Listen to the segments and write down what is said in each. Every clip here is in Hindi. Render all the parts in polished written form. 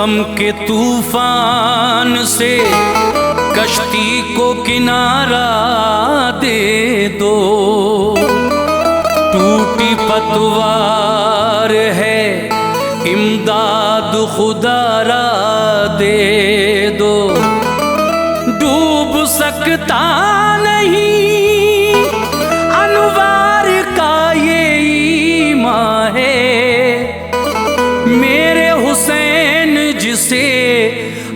गम के तूफान से कश्ती को किनारा दे दो। टूटी पतवार है इमदाद खुदारा दे दो। डूब सकता नहीं अनवार का ये ईमान है, मेरे हुसैन जिसे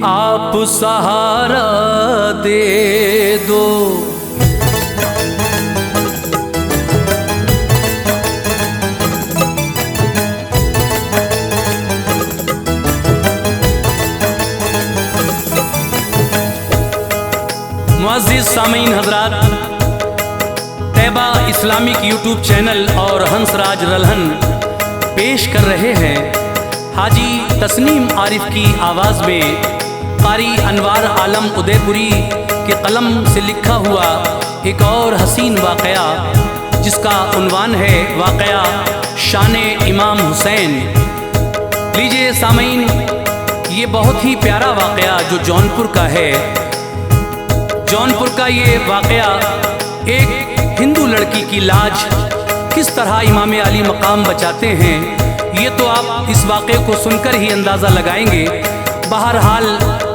आप सहारा दे दो। मुअज़्ज़िज़ सामीन हज़रात, तैबा इस्लामिक यूट्यूब चैनल और हंसराज रल्हन पेश कर रहे हैं हाजी तस्नीम आरिफ की आवाज़ में क़ारी अनवार आलम उदयपुरी के कलम से लिखा हुआ एक और हसीन वाक़या, जिसका उन्वान है वाक़या शान इमाम हुसैन। लीजिए सामीन, ये बहुत ही प्यारा वाक़या जो जौनपुर का है। जौनपुर का ये वाक़या एक हिंदू लड़की की लाज किस तरह इमाम अली मकाम बचाते हैं, ये तो आप इस वाक़े को सुनकर ही अंदाज़ा लगाएंगे। बहरहाल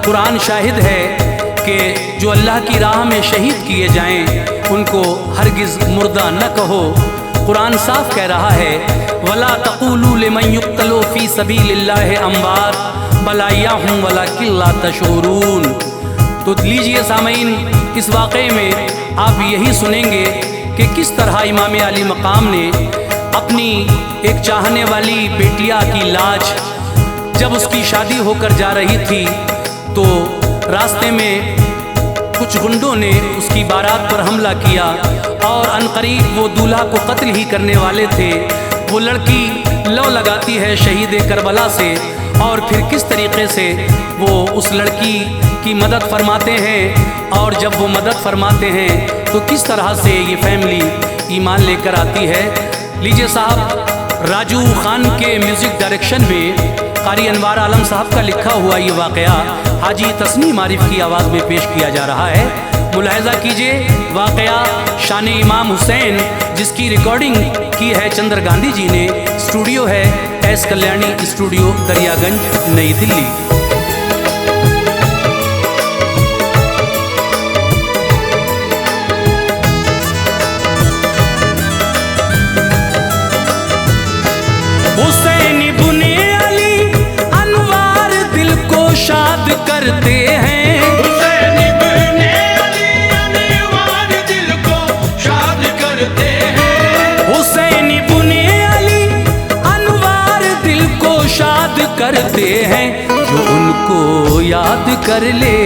कुरान शाहिद है कि जो अल्लाह की राह में शहीद किए जाएं उनको हरगिज़ मुर्दा न कहो। कुरान साफ कह रहा है, वला तक़ूलू लिमन युक़्तलू फ़ी सबीलिल्लाहि अम्वात बल अह्याउन वलाकिन ला तशऊरून। तो लीजिए सामीन, इस वाक़े में आप यही सुनेंगे कि किस तरह इमाम अली मकाम ने अपनी एक चाहने वाली बेटिया की लाज, जब उसकी शादी होकर जा रही थी तो रास्ते में कुछ गुंडों ने उसकी बारात पर हमला किया और अनकरीब वो दूल्हा को कत्ल ही करने वाले थे। वो लड़की लौ लगाती है शहीद करबला से और फिर किस तरीक़े से वो उस लड़की की मदद फरमाते हैं, और जब वो मदद फरमाते हैं तो किस तरह से ये फैमिली ईमान लेकर आती है। लीजिए साहब, राजू खान के म्यूज़िक डायरेक्शन में क़ारी अनवार आलम साहब का लिखा हुआ ये वाक़या हाजी तस्नीम आरिफ की आवाज़ में पेश किया जा रहा है। मुलाहिज़ा कीजिए वाक़या शान इमाम हुसैन, जिसकी रिकॉर्डिंग की है चंद्र गांधी जी ने। स्टूडियो है एस कल्याणी स्टूडियो, दरियागंज, नई दिल्ली। हुसैन इब्ने अली अनवार दिल को शाद करते हैं। हुसैन इब्ने अली अनवार दिल को शाद करते हैं। हुसैन इब्ने अली अनवार दिल को शाद करते हैं। जो उनको याद कर ले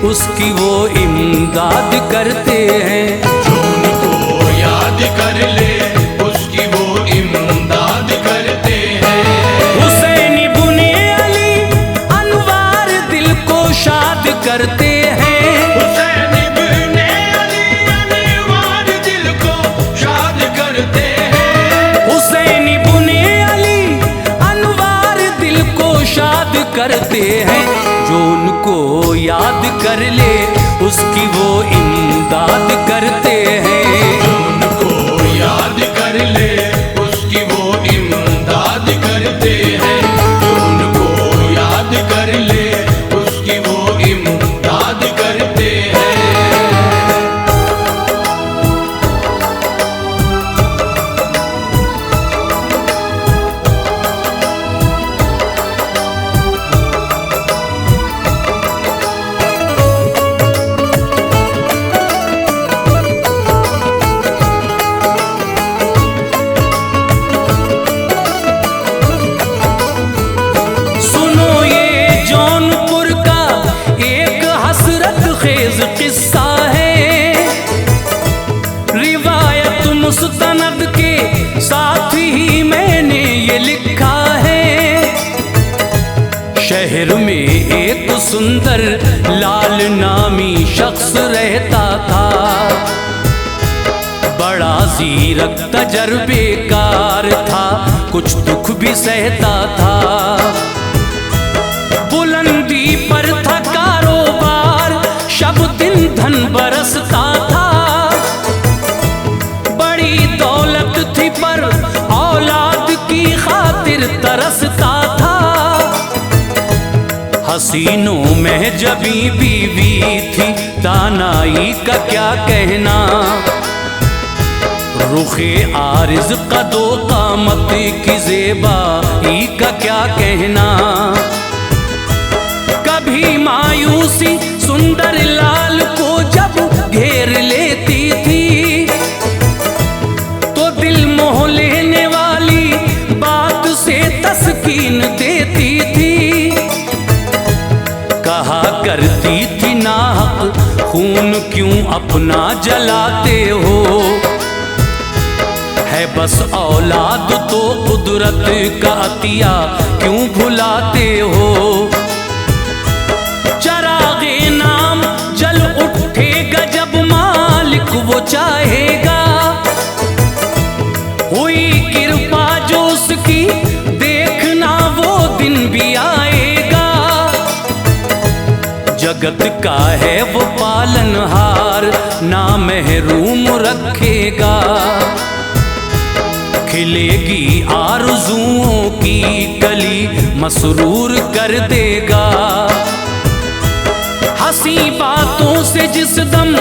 उसकी वो इमदाद करते हैं। जो उनको याद कर ले उसकी वो इमदाद करते हैं। हुसैन इब्ने अली अनवार दिल को शाद करते हैं। हुसैन इब्ने अली अनवार दिल को शाद करते हैं। हुसैन इब्ने अली अनवार दिल को शाद करते हैं। जो उनको याद कर ले उसकी वो इमदाद करते हैं। जो उनको याद कर ले उसकी वो इमदाद करते हैं। जो उनको याद कर ले उसकी वो इमदाद करते हैं। किस्सा है रिवायत मुस्तनद के साथ ही मैंने ये लिखा है। शहर में एक सुंदर लाल नामी शख्स रहता था। बड़ा ज़ीरक तजर्बेकार था, कुछ दुख भी सहता था। बुलंद ईंधन बरसता था। बड़ी दौलत थी पर औलाद की खातिर तरसता था। हसीनों में जबी बीवी थी, दानाई का क्या कहना। रुखे आरिज कदो कामत की ज़ेबाई का क्या कहना। कभी मायूसी सुंदर लाल को जब घेर लेती थी, तो दिल मोह लेने वाली बात से तस्कीन देती थी। कहा करती थी नाहक खून क्यों अपना जलाते हो, है बस औलाद तो कुदरत का अतिया क्यों भुलाते हो। चरागे नाम जल उठेगा जब मालिक वो चाहेगा, हुई कृपा जो उसकी देखना वो दिन भी आएगा। जगत का है वो पालनहार, ना महरूम रखेगा। खिलेगी आरज़ुओं की कली, मसरूर कर देगा। हंसी बातों से जिस दम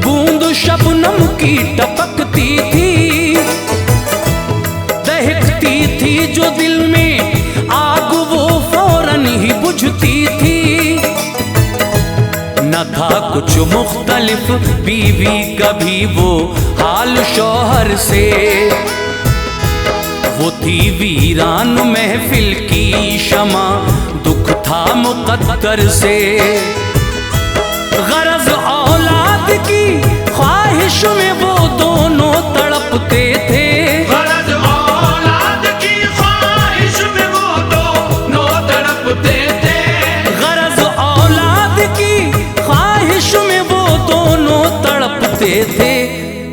बूंद शबनम की टपकती थी, दहकती थी जो दिल में आग वो फौरन ही बुझती थी। न था कुछ मुख्तलिफ बीवी कभी वो हाल शौहर से, वो थी वीरान महफिल की शमा, दुख था मुकद्दर से। गरज औलाद की ख्वाहिश में वो दोनों तड़पते थे। गरज औलाद की ख्वाहिश में वो दोनों तड़पते थे। गरज औलाद की ख्वाहिश में वो दोनों तड़पते थे।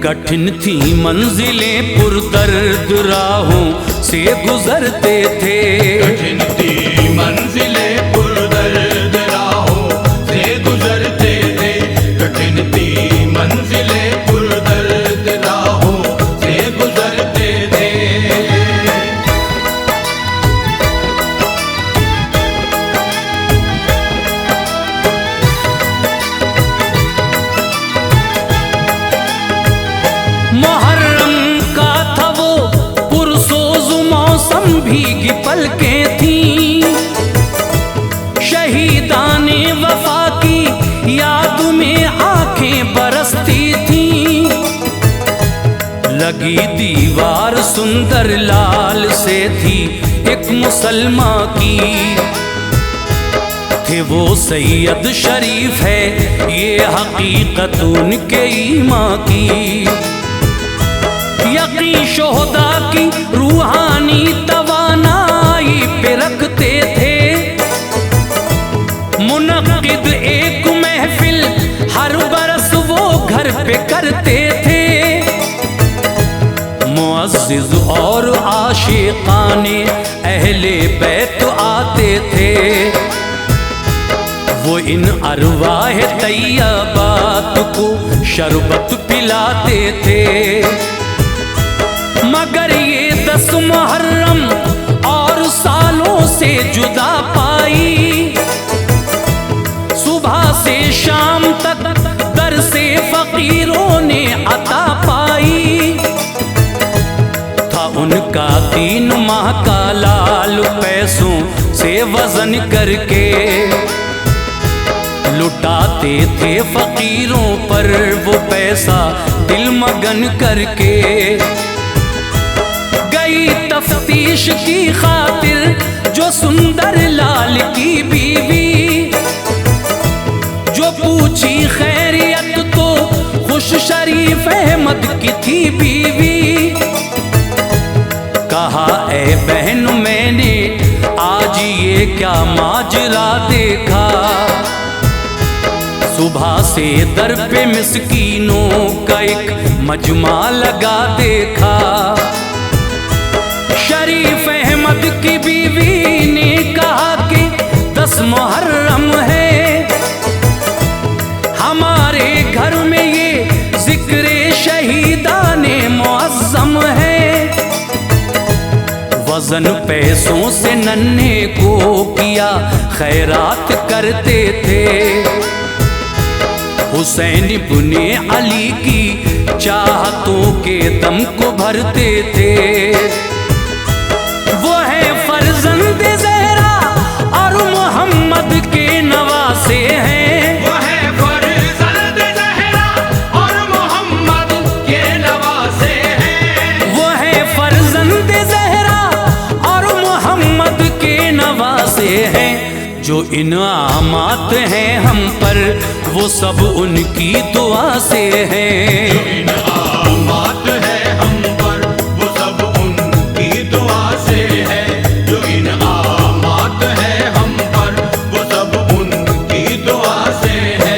कठिन थी मंजिलें पुरदर्द राहों से गुजरते थे। कठिन थी मंजिलें पुरदर्द राहों से गुजरते थे। कठिन थी मंजिलें पुरदर्द राहों से गुजरते थे। मुहर्रम का था वो पुरसोज मौसम, भीगी पलकें थीं। शहीदाने वफा की याद में आंखें बरसती थीं। लगी दीवार सुंदर लाल से थी एक मुसलमा की। थे वो सैयद शरीफ है ये हकीकत उनके ईमान की। यकीन शोहदा की रूहानी तवानाई पे रखते थे। मुनक्किद एक महफिल हर बरस वो घर पे करते थे। मुअज़्ज़िज़ और आशिकाने अहले बैत आते थे। वो इन अरवाह तैयबात को शरबत पिलाते थे। मगर ये 10 मुहर्रम और सालों से जुदा पाई। सुबह से शाम तक दर से फकीरों ने अता पाई। था उनका 3 माह का लाल पैसों से वजन करके। लुटाते थे फकीरों पर वो पैसा दिल मगन करके। तफ्तीश की खातिर जो सुंदर लाल की बीवी, जो पूछी खैरियत तो खुश शरीफ अहमद की थी बीवी। कहा ए बहन मैंने आज ये क्या माजरा देखा। सुबह से दर पे मिस्कीनों का एक मजमा लगा देखा। शरीफ अहमद की बीवी ने कहा कि 10 मुहर्रम है, हमारे वजन पैसों से नन्हे को किया खैरात करते थे। हुसैन इब्ने अली की चाहतों के दम को भरते थे। वो है फर्जंद ज़हरा और मोहम्मद के नवासे हैं। वो है फर्जंद ज़हरा और मोहम्मद के नवासे हैं। वो है फर्जंद ज़हरा और मोहम्मद के नवासे हैं। जो इनामात हैं हम पर वो सब उनकी दुआ से हैं। जो इनामात है हम पर वो सब उनकी दुआ से है। जो इनामात है हम पर वो सब उनकी दुआ से है।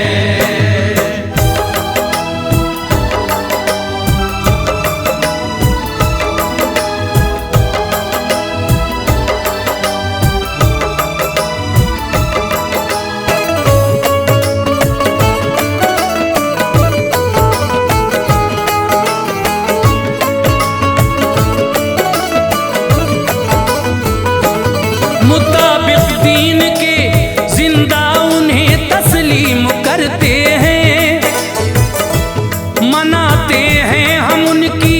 मुताबिक दीन के जिंदा उन्हें तस्लीम करते हैं। मनाते हैं हम उनकी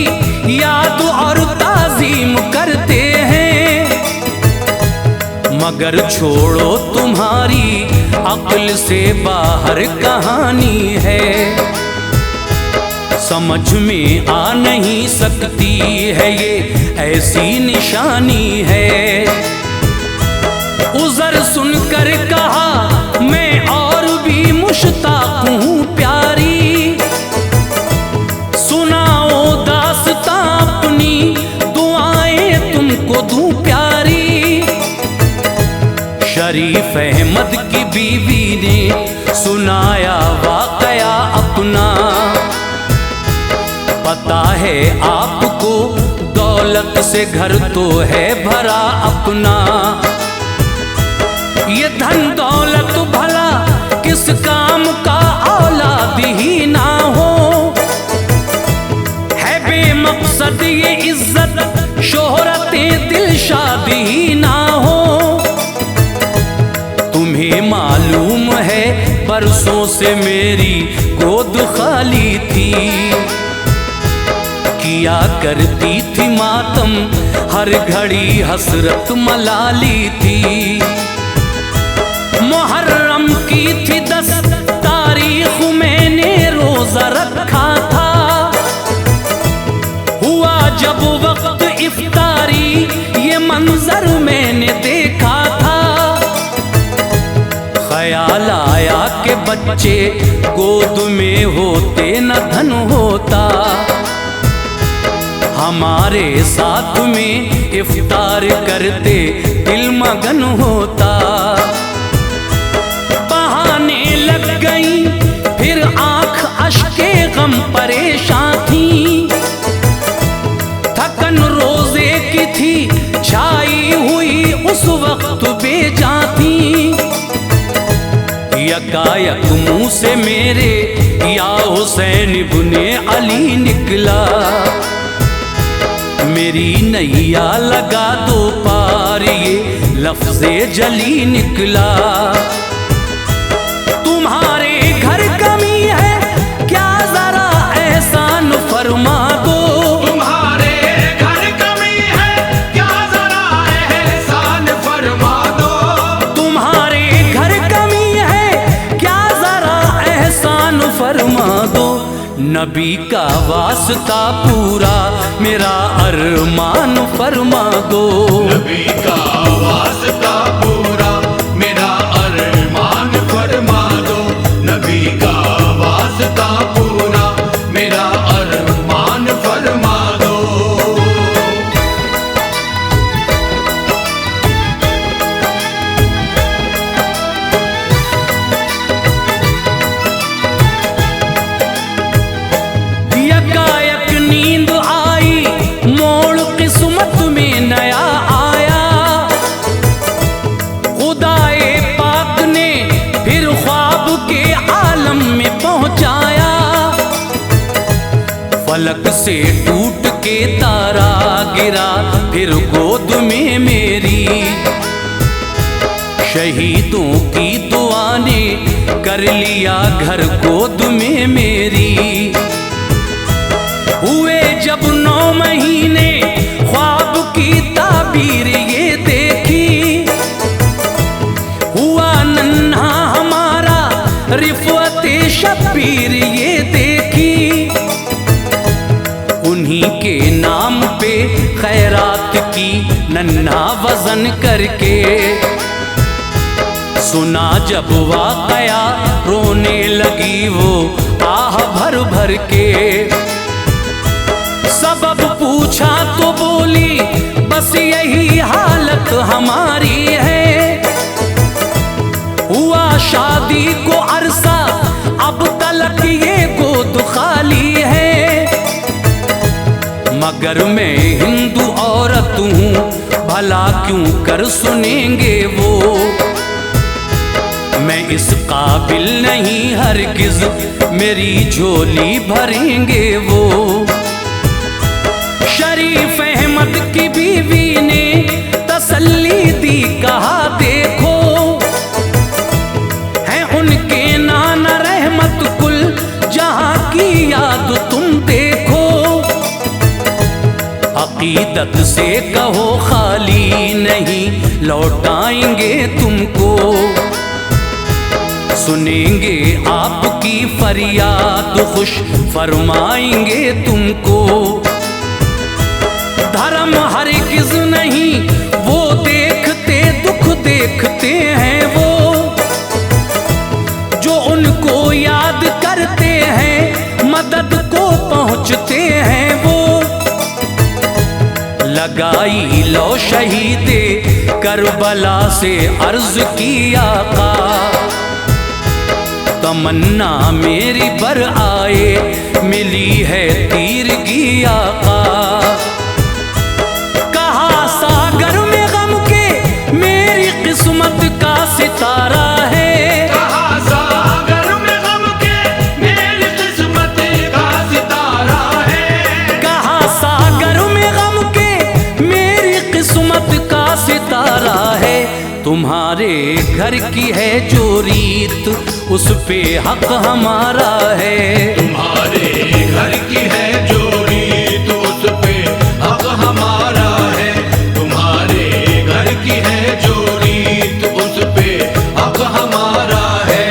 याद और ताजीम करते हैं। मगर छोड़ो तुम्हारी अक्ल से बाहर कहानी है। समझ में आ नहीं सकती है ये ऐसी निशानी है। उज़र सुनकर कहा मैं और भी मुश्ताक हूँ प्यारी। सुनाओ दास्तां अपनी दुआएं तुमको दूं प्यारी। शरीफ अहमद की बीवी ने सुनाया वाकया अपना। पता है आपको दौलत से घर तो है भरा अपना। ये धन दौलत भला किस काम का औलाद ही ना हो। है बेमकसद ये इज्जत शोहरतें दिल शादी ही ना हो। तुम्हें मालूम है बरसों से मेरी गोद खाली थी। किया करती थी मातम हर घड़ी हसरत मलाली थी। मुहर्रम की थी 10 तारीख मैंने रोजा रखा था। हुआ जब वक्त इफ्तारी ये मंजर मैंने देखा था। ख्याल आया कि बच्चे गोद में होते न धन होता। हमारे साथ में इफ्तार करते दिल मगन होता। लग गई फिर आंख अश्के गम परेशान थी। थकन रोजे की थी छाई हुई उस वक्त बेजान थी। यकायक मुंह से मेरे या हुसैन इब्ने अली निकला। मेरी नैया लगा दो पार ये लफ्ज़े जली निकला। तुम्हारे घर कमी है क्या जरा एहसान फरमा दो। तुम्हारे घर कमी है क्या जरा एहसान फरमा दो। तुम्हारे घर कमी है क्या जरा एहसान फरमा दो। नबी का वास्ता पूरा मेरा अरमान फरमा दो। नबी का वास्ता पूरा मेरा अरमान फरमा दो। नबी का वास्ता पूरा मेरा अरमान फरमा दो। यकायक नींद आई मोड़ किस्मत में नया आया। खुदाए पाक ने फिर ख्वाब के आलम में पहुंचाया। फलक से टूट के तारा गिरा फिर गो गोद में मेरी। शहीदों की दुआ ने कर लिया घर गोद में मेरी। हुए जब 9 महीने ख्वाब की ताबीर ये देखी। हुआ नन्हा हमारा रिफ़अते शब्बीर ये देखी। उन्हीं के नाम पे खैरात की नन्हा वज़न करके। सुना जब वाक़या रोने लगी वो आह भर भर के। सबब पूछा तो बोली बस यही हालत हमारी है। हुआ शादी को अरसा अब तलक ये गोद खाली है। मगर मैं हिंदू औरत हूँ भला क्यों कर सुनेंगे वो। मैं इस काबिल नहीं हरगिज़ मेरी झोली भरेंगे वो। शरीफ अहमद की बीवी ने तसल्ली दी कहा देखो है उनके नाना रहमत कुल जहां की याद तुम देखो। अकीदत से कहो खाली नहीं लौटाएंगे तुमको। सुनेंगे आपकी फरियाद खुश फरमाएंगे तुमको। धर्म हरगिज़ नहीं वो देखते दुख देखते हैं वो। जो उनको याद करते हैं मदद को पहुँचते हैं वो। लगाई लो शहीदे करबला से अर्ज की आका। तमन्ना मेरी पर आए मिली है तीरगी आका। कहा सागर में गम के मेरी किस्मत का सितारा है। कहा सागर में गम के मेरी किस्मत का सितारा है। कहा सागर में गम के मेरी किस्मत का सितारा है। तुम्हारे घर की है जो रीत उस पे हक हमारा है। तुम्हारे घर की है जो रीत उस पे हक हमारा है। तुम्हारे घर की है जो रीत उस पे हक हमारा है।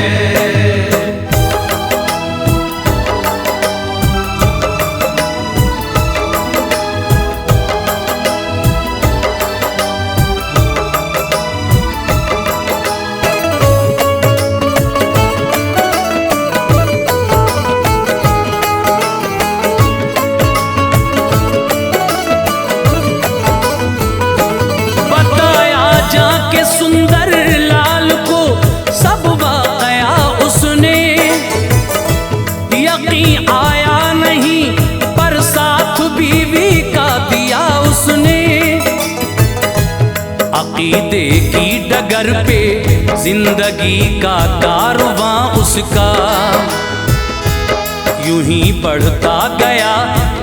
सुंदर लाल को सब वाक़या उसने। यकीन आया नहीं पर साथ बीवी का दिया उसने। अकीदे की डगर पे जिंदगी का कारवां उसका। यूं ही बढ़ता गया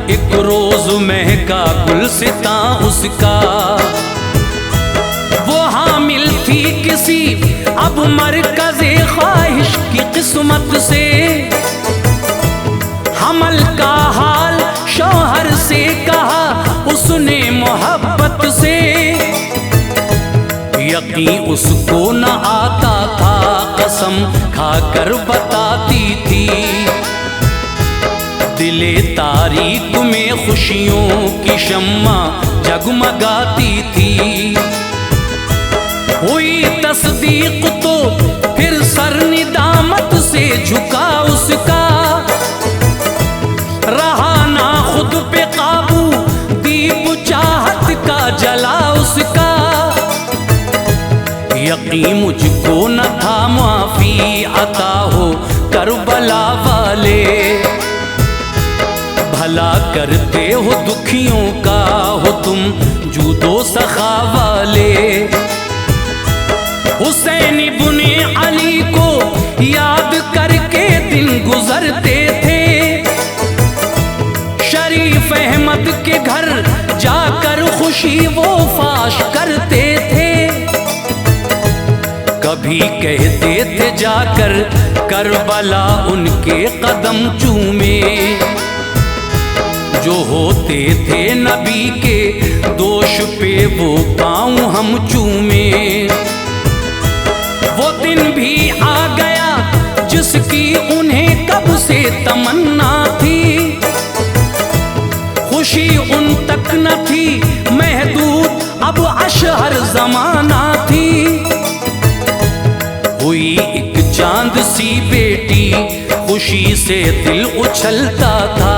एक रोज महका गुलसितां उसका। वो हामिल थी किसी अब मरकज़े ख्वाहिश की किस्मत से। हमल का हाल शौहर से कहा उसने मोहब्बत से। यकीन उसको न आता था कसम खाकर बताती थी। दिले तारीक में खुशियों की शम्मा जगमगाती थी। हुई तस्दीक तो फिर सर निदामत से झुका उसका। रहा ना खुद पे काबू दीप चाहत का जला उसका। यकीन मुझको न था माफी अता हो करबला वाले। भला करते हो दुखियों का हो तुम जूदो सखा वाले। हुसैन इब्ने अली को याद करके दिन गुजरते थे। शरीफ अहमद के घर जाकर खुश खुशी वो फाश करते थे। कभी कहते थे जाकर करबला उनके कदम चूमे, जो होते थे नबी के दोष पे वो पाँव हम चूमे। वो दिन भी आ गया जिसकी उन्हें कब से तमन्ना थी, खुशी उन तक न थी महदूद अब अशहर जमाना थी। हुई एक चांद सी बेटी खुशी से दिल उछलता था,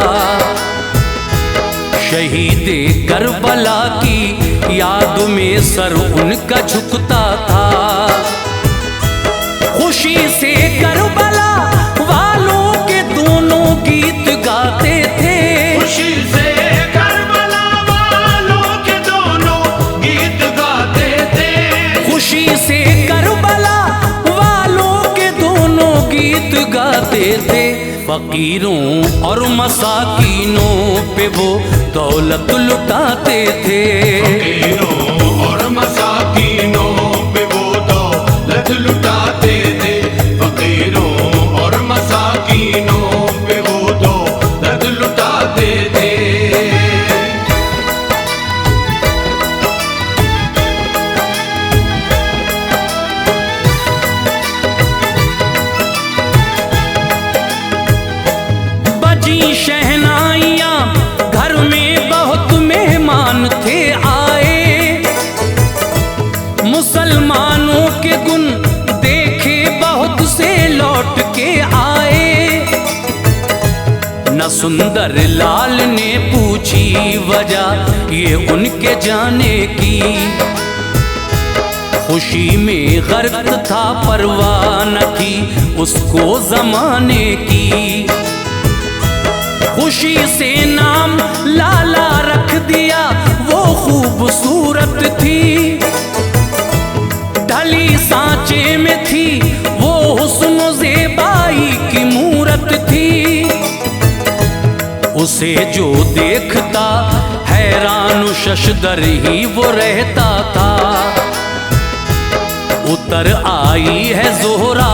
शहीदे करबला की याद में सर उनका झुकता था। खुशी से करबला वालों के दोनों गीत गाते थे, खुशी से करबला वालों के दोनों गीत गाते थे। खुशी से करबला वालों के दोनों गीत गाते थे। फकीरों और मसाकीनों पे वो दौलत लुटाते थे, फकीरों और मसाकीनों पे वो दौलत लुटाते थे। फकीरों और मसाकीनों पे वो दौलत लुटाते थे। बजी शहनाइयाँ घर में बहुत मेहमान थे आए, मुसलमानों के गुण देखे बहुत से लौट के आए। न सुंदर लाल ने पूछी वजह ये उनके जाने की, खुशी में गर्क था परवाह न थी उसको जमाने की। खुशी से नाम लाला रख दिया वो खूबसूरत थी, ढली सांचे में थी वो हुस्न ज़ेबाई की मूरत थी। उसे जो देखता हैरान शशदर ही वो रहता था। उतर आई है ज़ोहरा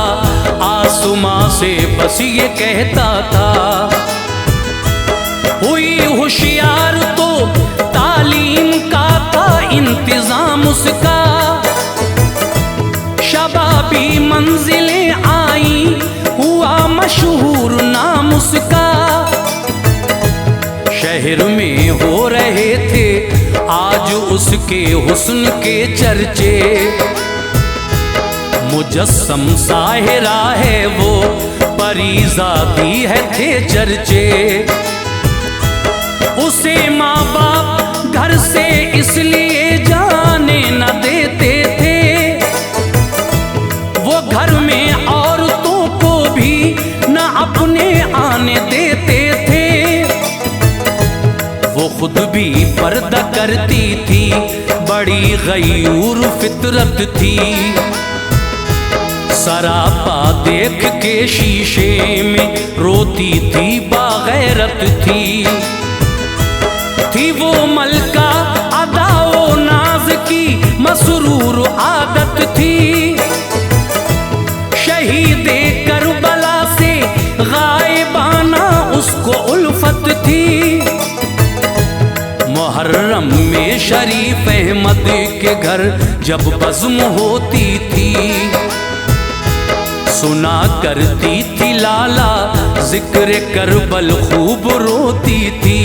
आसमां से बस ये कहता था। हुई होशियार तो तालीम का था इंतजाम उसका, शबाबी मंजिलें आई हुआ मशहूर नाम उसका। शहर में हो रहे थे आज उसके हुस्न के चर्चे, मुजस्सम साहिरा है वो परीज़ादी है थे चर्चे। उसे माँ बाप घर से इसलिए जाने न देते थे, वो घर में औरतों को भी न अपने आने देते थे। वो खुद भी पर्दा करती थी बड़ी गयूर फितरत थी, सरापा देख के शीशे में रोती थी बागैरत थी वो मलका अदाओ नाज की मसरूर आदत थी। शहीदे करबला से गायबाना उसको उल्फत थी। मुहर्रम में शरीफ अहमद के घर जब बज़्म होती थी, सुना करती थी लाला जिक्र करबल खूब रोती थी।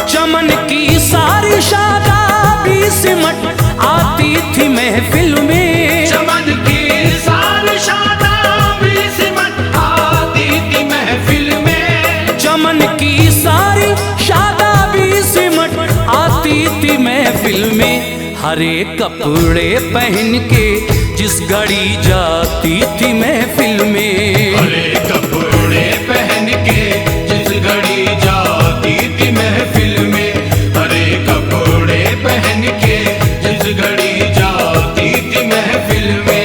चमन की सारी शादाबी सिमट आती थी महफिल में, चमन की सारी शादाबी सिमट आती थी महफिल में। चमन की सारी शादाबी सिमट आती थी महफिल में। हरे कपड़े पहन के जिस घड़ी जाती थी महफिल में, हरे कपड़े पहन के जिस घड़ी जाती थी महफिल में। हरे कपड़े पहन के जिस घड़ी जाती थी महफिल में।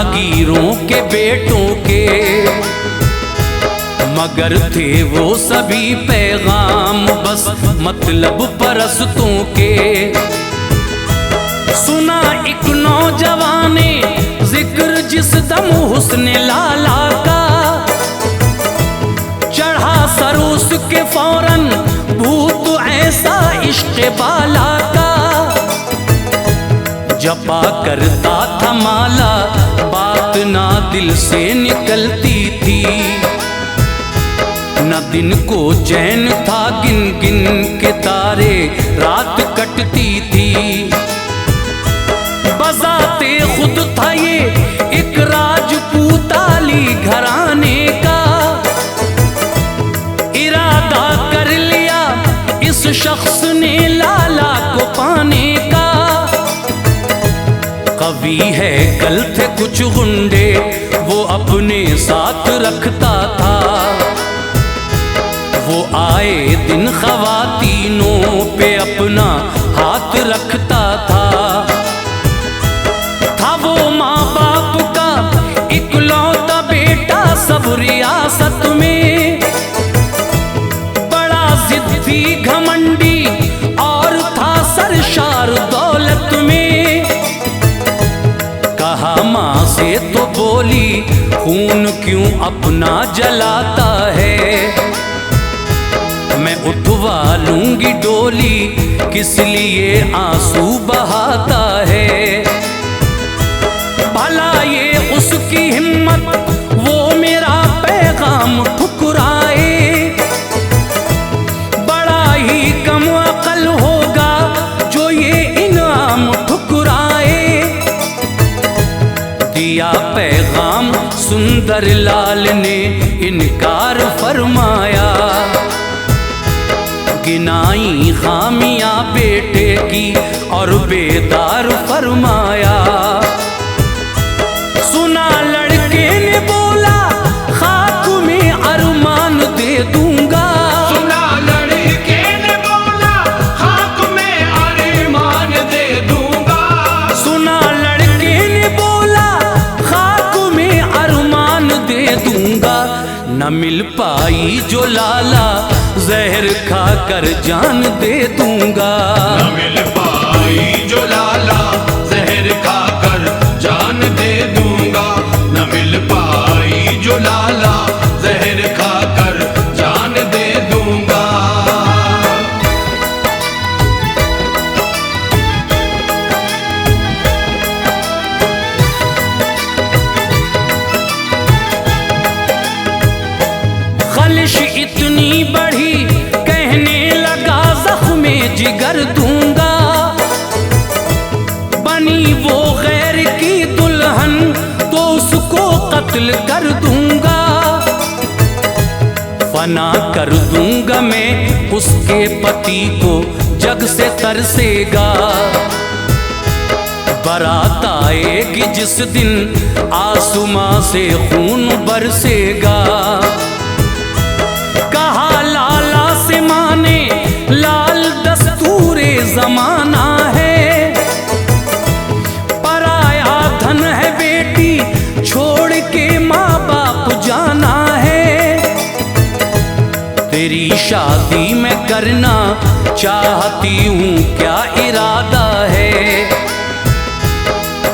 जागीरों के बेटों के, मगर थे वो सभी पैगाम बस मतलब परस्तों के। सुना एक नौजवान ने जिक्र जिस दम हुस्ने लाला का, चढ़ा सर उसके फौरन भूत ऐसा इश्क बाला का। जपा करता था माला, बात ना दिल से निकलती थी, न दिन को चैन था, गिन गिन के तारे रात कटती थी। बजाते खुद था ये एक राजपूताली घराने का, इरादा कर लिया इस शख्स ने लाला को पाने का। कवि है कल थे कुछ गुंडे वो अपने साथ रखता था, वो आए दिन ख्वातीनों पे अपना हाथ रखता था। था वो माँ बाप का इकलौता बेटा सब रियासत में, बड़ा जिद्दी घमंडी और था सरशार दौलत में। कहा माँ से तो बोली खून क्यों अपना जलाता है, मैं उठवा लूंगी डोली किस लिए आंसू बहाता है। भला ये उसकी हिम्मत वो मेरा पैगाम ठुकराए, बड़ा ही कम अकल होगा जो ये इनाम ठुकराए। दिया पैगाम सुंदर लाल ने इनकार फरमाया, गिनाई खामियां बेटे की और बेदार फरमाया। सुना लड़के ने बोला खाक में अरमान दे दूंगा, सुना लड़के ने बोला खाक में अरमान दे दूंगा। सुना लड़के ने बोला खाक में अरमान दे दूंगा। न मिल पाई जो लाला जहर खाकर जान दे दूंगा, न मिल पाई जो लाला जहर खाकर जान दे दूंगा, न मिल पाई जो लाला जहर खाकर जान दे दूंगा। खलिश इतनी बढ़ी कहने लगा जख्मे जिगर दूंगा, बनी वो गैर की दुल्हन तो उसको कत्ल कर दूंगा। फना कर दूंगा मैं उसके पति को जग से तरसेगा, बारात आएगी जिस दिन आसमां से खून बरसेगा। कहा लाला से माने लाल दस्तूरे जमाना है, पराया धन है बेटी छोड़ के माँ बाप जाना है। तेरी शादी मैं करना चाहती हूँ क्या इरादा है,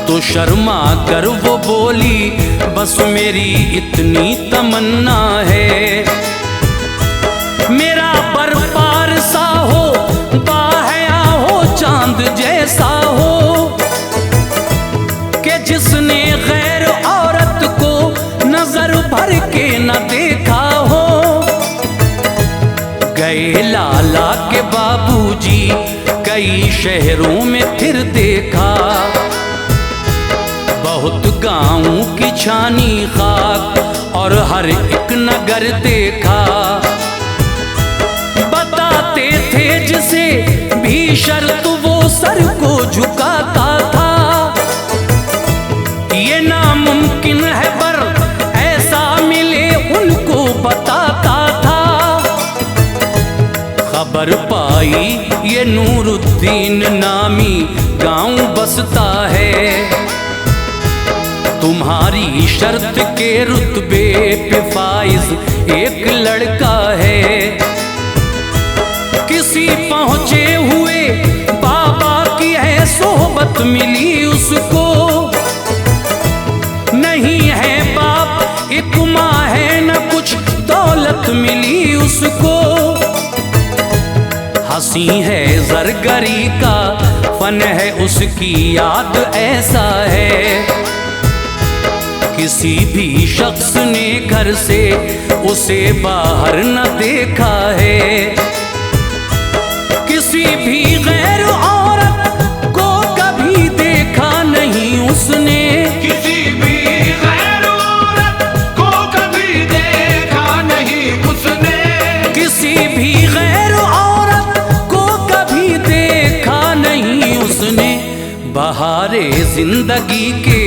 तो शर्मा कर वो बोली बस मेरी इतनी तमन्ना है। मेरा बरपार सा हो बाहया हो चांद जैसा हो, कि जिसने गैर औरत को नजर भर के न देखा हो। गए लाला के बाबूजी कई शहरों में फिर देखा, बहुत गाँव की छानी खाक और हर एक नगर देखा। बताते थे जिसे भी शर्त वो सर को झुकाता था, ये नामुमकिन है पर ऐसा मिले उनको बताता था। खबर पाई ये नूरुद्दीन नामी गांव बसता है, तुम्हारी शर्त के रुतबे पे फाइज एक लड़का है। किसी पहुंचे हुए बाबा की है सोहबत मिली उसको, नहीं है बाप एक माँ है न कुछ दौलत मिली उसको। हंसी है ज़रगरी का फन है उसकी याद ऐसा है। किसी भी शख्स ने घर से उसे बाहर न देखा है। किसी भी गैर औरत को कभी देखा नहीं उसने, किसी भी गैर औरत को कभी देखा नहीं उसने, किसी भी गैर औरत को कभी देखा नहीं उसने। बहारे जिंदगी के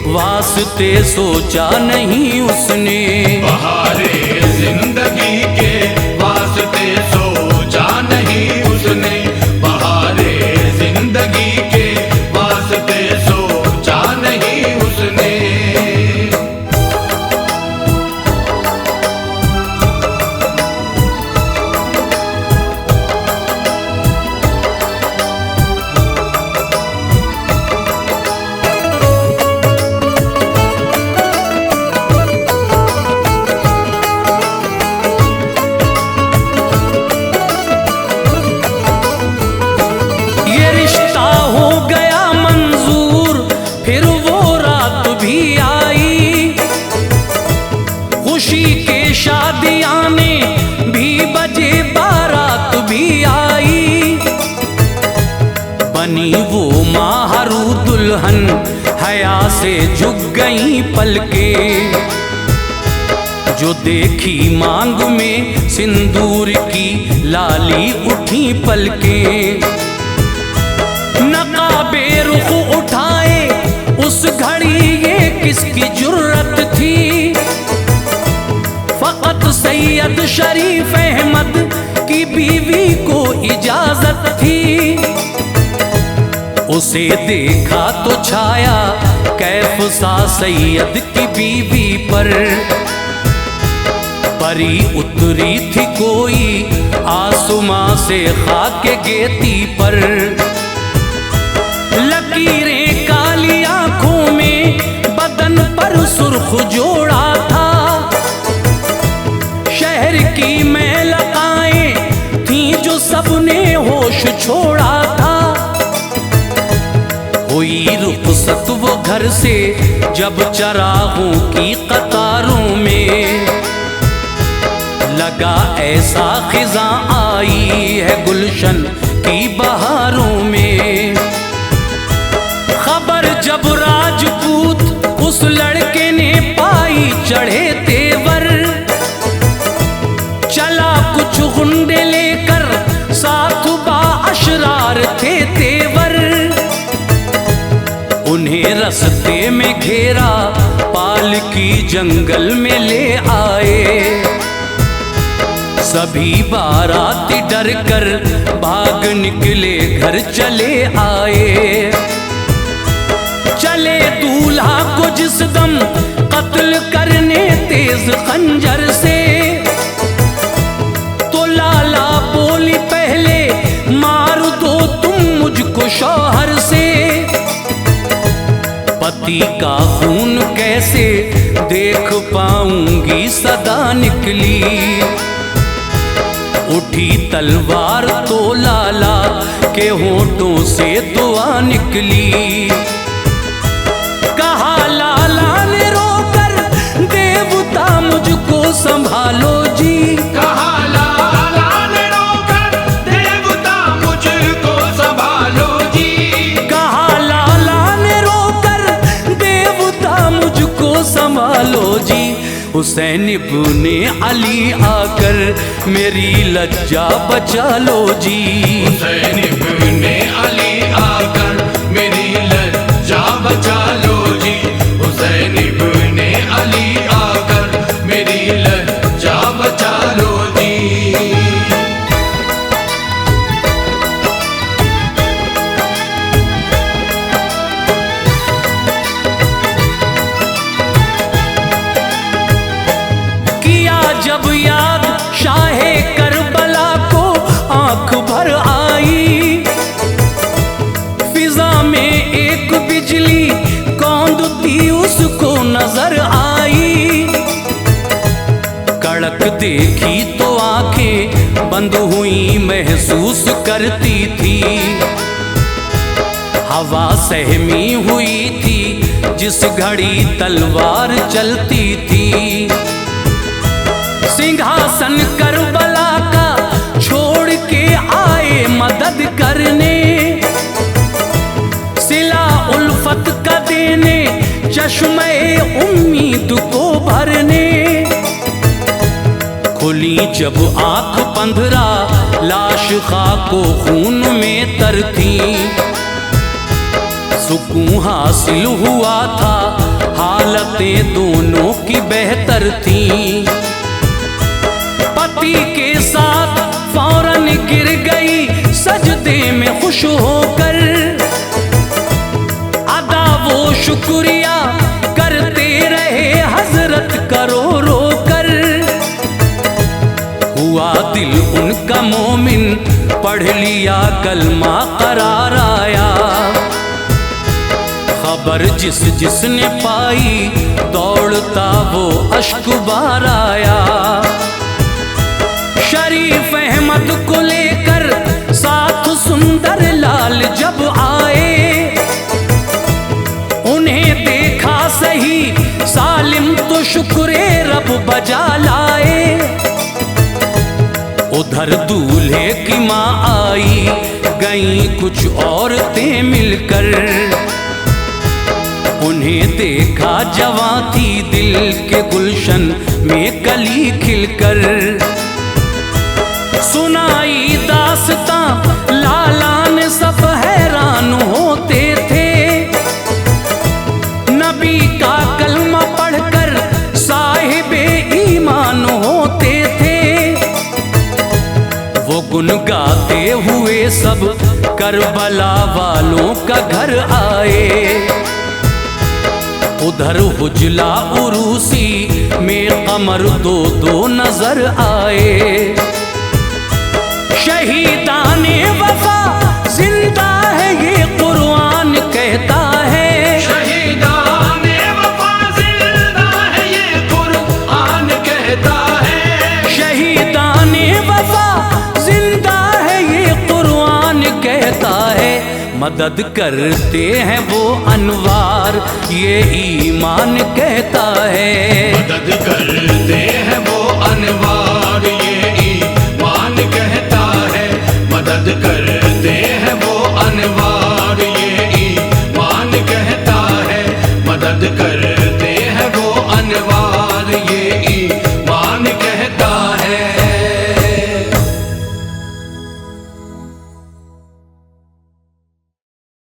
वास्ते सोचा नहीं उसने, बहारे जिंदगी के वास्ते सोचा नहीं उसने, बहारे जिंदगी के वास्ते सोचा नहीं उसने। खुशी के शादियां में भी बजे बारात भी आई। बनी वो माहरू दुल्हन हया से झुक गई पलके, जो देखी मांग में सिंदूर की लाली उठी पलके। नकाबे रुख उठाए उस घड़ी ये किसकी जुर्रत थी। फकत सैयद शरीफ अहमद की बीवी को इजाजत थी। उसे देखा तो छाया कैफ सा सैयद की बीवी पर। परी उतरी थी कोई आसमां से खाके गेती पर। लकीरें काली आंखों में बदन पर सुर्ख जोड़ा था। शहर की महलकाएं थी जो सबने होश छोड़ा था। हुई रुखसत वो घर से जब चरागों की कतारों में। लगा ऐसा खिज़ां आई है गुलशन की बहारों में। खबर जब राजपूत उस लड़के ने पाई चढ़े तेवर। चला कुछ गुंडे लेकर साथ बाअशरार थे तेवर। उन्हें रस्ते में घेरा पालकी जंगल में ले आए। सभी बाराती डर कर भाग निकले घर चले आए। चले दूल्हा को जिस दम कत्ल करने तेज खंजर से। तो लाला बोली पहले मार दो तुम मुझको शौहर से। पति का खून कैसे देख पाऊंगी सदा निकली। उठी तलवार तो लाला के होठों से दुआ निकली। कहा लाला ने रोकर देवता मुझको संभालो जी। कहा लाला ने रोकर देवता मुझको संभालो जी। कहा लाला ने रोकर देवता मुझको संभालो जी। हुसैन इब्ने अली आकर मेरी लज्जा बचा लो जी। हुसैन इब्ने अली आकर मेरी लज्जा बचा लो जी। हुसैन इब्ने अली आकर मेरी लज्जा बचा लो जी। जब याद शाहे करबला को आंख भर आई, फिजा में एक बिजली कौंधती उसको नजर आई। कड़क देखी तो आंखें बंद हुई महसूस करती थी, हवा सहमी हुई थी जिस घड़ी तलवार चलती थी। सिंहासन करबला का छोड़ के आए मदद करने, सिला उल्फत का देने चश्मे उम्मीद को भरने। खुली जब आंख पंधरा लाश खाको खून में तरती, सुकून हासिल हुआ था हालतें दोनों की बेहतर थी। पति के साथ फौरन गिर गई सजदे में खुश होकर, अदा वो शुक्रिया करते रहे हजरत करो रो कर। हुआ दिल उनका मोमिन, पढ़ लिया कलमा करार आया। खबर जिस जिसने पाई दौड़ता वो अश्क बार आया। शरीफ अहमद को लेकर साथ सुंदर लाल जब आए, उन्हें देखा सही सालिम तो शुक्रे रब बजा लाए। उधर दूल्हे की माँ आई, गई कुछ औरतें मिलकर, उन्हें देखा जवां थी दिल के गुलशन में कली खिलकर। सुनाई दास्तां लालान सब हैरान होते थे, नबी का कलमा पढ़कर साहिबे ईमान होते थे। वो गुन गाते हुए सब करबला वालों का घर आए। उधर हुजला उरूसी में कमर दो दो नजर आए। शहीदाने वफा जिंदा है ये कुरान कहता है, शहीदाने वफा जिंदा है ये कुरान कहता है। शहीदाने वफा जिंदा है ये कुरान कहता है। मदद करते हैं वो अनवार ये ईमान कहता है। मदद करते हैं वो अनवार ये ईमान कहता है। मदद करते हैं वो अनवार ये ईमान कहता है। मदद कर